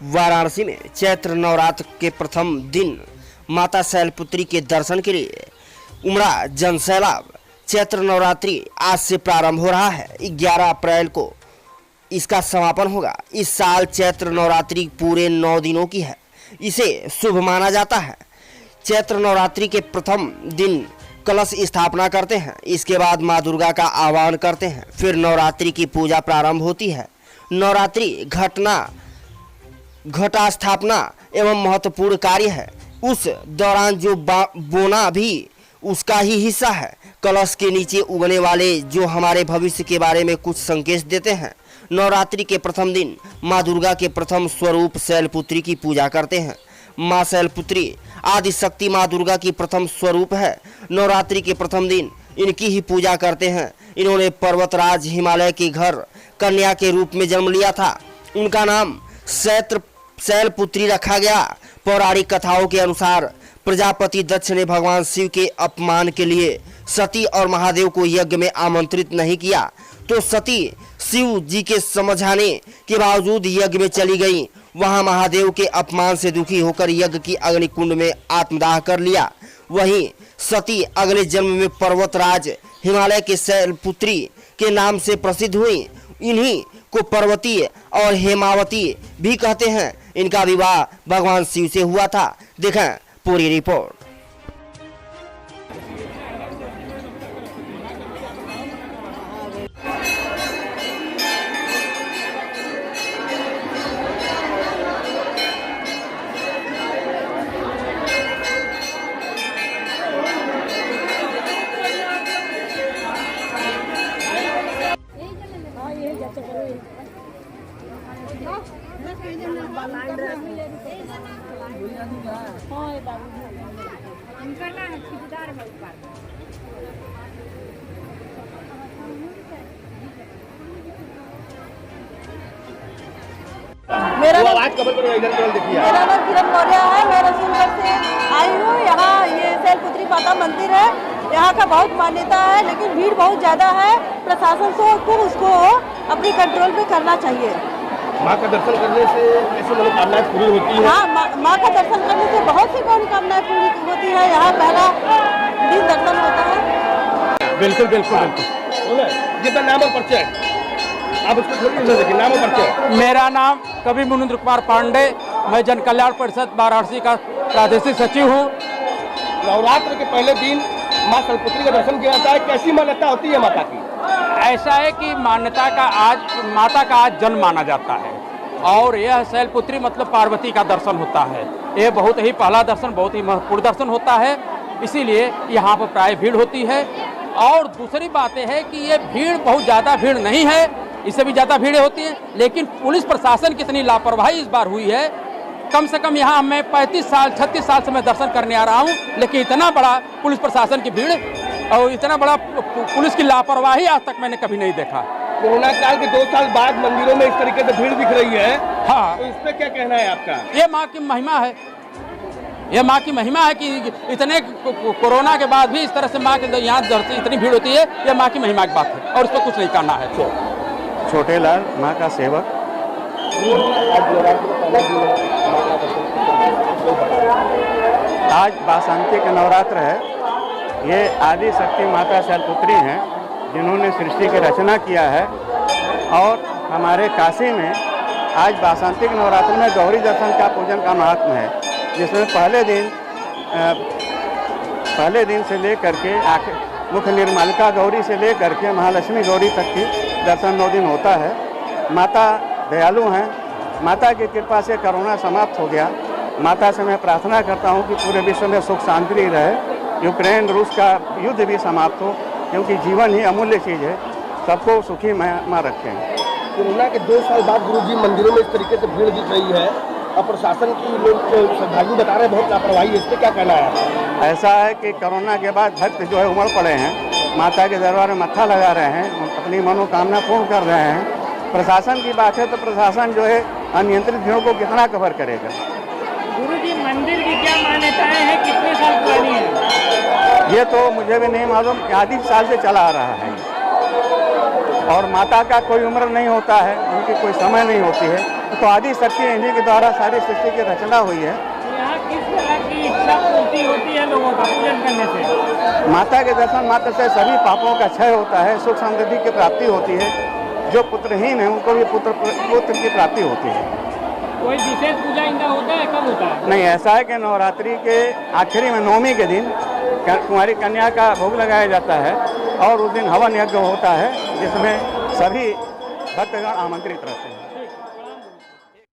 वाराणसी में चैत्र नवरात्र के प्रथम दिन माता शैलपुत्री के दर्शन के लिए उमड़ा जनसैलाब। चैत्र नवरात्रि आज से प्रारंभ हो रहा है। 11 अप्रैल को इसका समापन होगा। इस साल चैत्र नवरात्रि पूरे 9 दिनों की है। इसे शुभ माना जाता है। चैत्र नवरात्रि के प्रथम दिन कलश स्थापना करते हैं। इसके बाद माँ दुर्गा का आह्वान करते हैं। फिर नवरात्रि की पूजा प्रारंभ होती है। नवरात्रि घटा स्थापना एवं महत्वपूर्ण कार्य है। उस दौरान जो बोना भी उसका ही हिस्सा है। कलश के नीचे उगने वाले जो हमारे भविष्य के बारे में कुछ संकेत देते हैं। नवरात्रि के प्रथम दिन माँ दुर्गा के प्रथम स्वरूप शैलपुत्री की पूजा करते हैं। माँ शैलपुत्री आदि शक्ति माँ दुर्गा की प्रथम स्वरूप है। नवरात्रि के प्रथम दिन इनकी ही पूजा करते हैं। इन्होंने पर्वतराज हिमालय के घर कन्या के रूप में जन्म लिया था। उनका नाम शैलपुत्री रखा गया। पौराणिक कथाओं के अनुसार प्रजापति दक्ष ने भगवान शिव के अपमान के लिए सती और महादेव को यज्ञ में आमंत्रित नहीं किया, तो सती शिव जी के समझाने के बावजूद यज्ञ में चली गई। वहां महादेव के अपमान से दुखी होकर यज्ञ की अग्निकुंड में आत्मदाह कर लिया। वहीं सती अगले जन्म में पर्वतराज हिमालय के शैलपुत्री के नाम से प्रसिद्ध हुई। इन्हीं को पर्वती और हेमावती भी कहते हैं। इनका विवाह भगवान शिव से हुआ था। देखें पूरी रिपोर्ट। मेरा नाम किरण मौर्य है। मैं रसूलगढ़ से आई हूँ। यहाँ ये शैलपुत्री माता मंदिर है। यहाँ का बहुत मान्यता है, लेकिन भीड़ बहुत ज़्यादा है। प्रशासन को उसको अपनी कंट्रोल पे करना चाहिए। माँ का दर्शन करने से ऐसी मनोकामनाएं पूरी होती है। हाँ, माँ का दर्शन करने से बहुत सी मनोकामनाएं पूरी होती है। यहाँ पहला दिन दर्शन होता है। बिल्कुल बिल्कुल बिल्कुल। जितना नाम और परिचय आप उसको थोड़ी देखिए, नाम और परिचय। मेरा नाम कवि मुनिंद्र कुमार पांडे। मैं जन कल्याण परिषद वाराणसी का प्रादेशिक सचिव हूँ। नवरात्र के पहले दिन माँ शैलपुत्री का दर्शन किया जाता है। कैसी मान्यता होती है माता की? ऐसा है कि माता का आज जन्म माना जाता है और यह शैलपुत्री मतलब पार्वती का दर्शन होता है। ये बहुत ही पहला दर्शन, बहुत ही महत्वपूर्ण दर्शन होता है। इसीलिए यहाँ पर प्राय भीड़ होती है। और दूसरी बात यह है कि ये भीड़ बहुत ज़्यादा भीड़ नहीं है, इससे भी ज़्यादा भीड़ें होती हैं। लेकिन पुलिस प्रशासन की इतनी लापरवाही इस बार हुई है। कम से कम यहाँ मैं 36 साल से मैं दर्शन करने आ रहा हूँ, लेकिन इतना बड़ा पुलिस प्रशासन की भीड़ और इतना बड़ा पुलिस की लापरवाही आज तक मैंने कभी नहीं देखा। कोरोना काल के 2 साल बाद मंदिरों में इस तरीके से भीड़ दिख रही है। हाँ, तो इस पे क्या कहना है आपका? ये माँ की महिमा है। ये माँ की महिमा है कि इतने कोरोना के बाद भी इस तरह से माँ के यहाँ इतनी भीड़ होती है। ये माँ की महिमा की बात है और इस पर कुछ नहीं करना है। छोटे लाल माँ का सेवक। आज बासंती का नवरात्र है। ये आदि शक्ति माता शैलपुत्री हैं, जिन्होंने सृष्टि की रचना किया है। और हमारे काशी में आज बासंती के नवरात्र में गौरी दर्शन का पूजन का महात्म है, जिसमें पहले दिन से लेकर के मुख्य निर्मालिका गौरी से लेकर के महालक्ष्मी गौरी तक की दर्शन 9 दिन होता है। माता दयालु हैं। माता की कृपा से कोरोना समाप्त हो गया। माता से मैं प्रार्थना करता हूं कि पूरे विश्व में सुख शांति रहे। यूक्रेन रूस का युद्ध भी समाप्त हो, क्योंकि जीवन ही अमूल्य चीज़ है। सबको सुखी माँ रखें। कोरोना के 2 साल बाद गुरुजी मंदिरों में इस तरीके से भीड़ दिख रही है और प्रशासन की लोग श्रद्धालु बता रहे हैं बहुत लापरवाही है। इस पर क्या कहना है? ऐसा है कि कोरोना के बाद भक्त जो है उमड़ पड़े हैं, माता के दरबार में मत्था लगा रहे हैं, अपनी मनोकामना पूर्ण कर रहे हैं। प्रशासन की बात है तो प्रशासन जो है अनियंत्रित भीड़ों को कितना कवर करेगा? गुरुजी मंदिर की क्या मान्यताएं हैं, कितने साल पुरानी है? ये तो मुझे भी नहीं मालूम। आधि साल से चला आ रहा है। और माता का कोई उम्र नहीं होता है, उनकी कोई समय नहीं होती है। देखो आदि शक्ति इन्हीं के द्वारा सारी सृष्टि की रचना हुई है। यहाँ किस तरह की इच्छा पूर्ति होती है लोगों का पूजन करने से? माता के दर्शन मात्र से सभी पापों का क्षय होता है, सुख समृद्धि की प्राप्ति होती है। जो पुत्रहीन है उनको भी पुत्र की प्राप्ति होती है। कोई विशेष पूजा इनका होता है, कब होता है? नहीं, ऐसा है कि नवरात्रि के आखिरी में नवमी के दिन कुंवारी कन्या का भोग लगाया जाता है और उस दिन हवन यज्ञ होता है जिसमें सभी भक्तगण आमंत्रित रहते हैं।